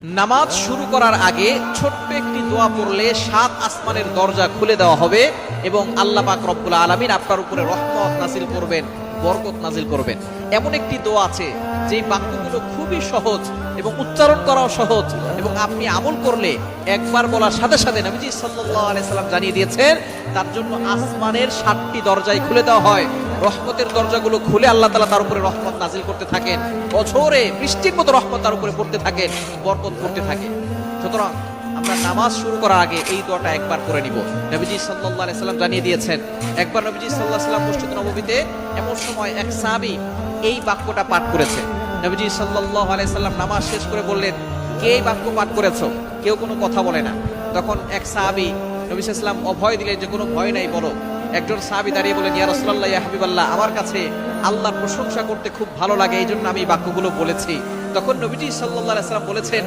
নামাজ শুরু করার আগে ছোট্ট একটি দোয়া পড়লে 7 আসমানের দরজা খুলে দেওয়া হবে এবং আল্লাহ পাক রব্বুল আলামিন আপনার উপরে রহমত নাজিল করবেন, বরকত নাজিল করবেন। এমন একটি দোয়া আছে যেই বাক্যগুলো খুবই সহজ এবং উচ্চারণ করাও সহজ এবং আপনি আমল করলে একবার বলার সাথে সাথে নবীজি সাল্লাল্লাহু আলাইহি সাল্লাম জানিয়ে দিয়েছেন তার জন্য আসমানের 7টি দরজাই খুলে দেওয়া হয়। রহমতের দরজাগুলো খুলে আল্লাহ তাআলা তার উপরে রহমত নাজিল করতে থাকেন, অঝোরে বৃষ্টির মতো রহমত তার উপরে পড়তে থাকেন, বরকত করতে থাকে। সুতরাং আমরা নামাজ শুরু করার আগে এই দোয়াটা একবার করে নিব। নবীজি সাল্লাল্লাহু আলাইহি সাল্লাম জানিয়ে দিয়েছেন, একবার নবীজি সাল্লাল্লাহু আলাইহি সাল্লাম মসজিদ নববীতে এমন সময় এক সাহাবী এই বাক্যটা পাঠ করেছে। নবীজি সাল্লাল্লাহু আলাইহি সাল্লাম নামাজ শেষ করে বললেন, কে এই বাক্য পাঠ করেছো? কেউ কোনো কথা বলে না। তখন এক সাহাবী নবী সাল্লাল্লাহু আলাইহি সাল্লাম অভয় দিলেন যে কোনো ভয় নাই, বলো। একজন সাহাবী দাঁড়িয়ে বলেন, ইয়া রাসূলুল্লাহ, ইয়া হাবিবাল্লাহ, আমার কাছে আল্লাহর প্রশংসা করতে খুব ভালো লাগে, এই জন্য আমি বাক্যগুলো বলেছি। তখন নবীজি সাল্লাল্লাহু আলাইহি সাল্লাম বলেছেন,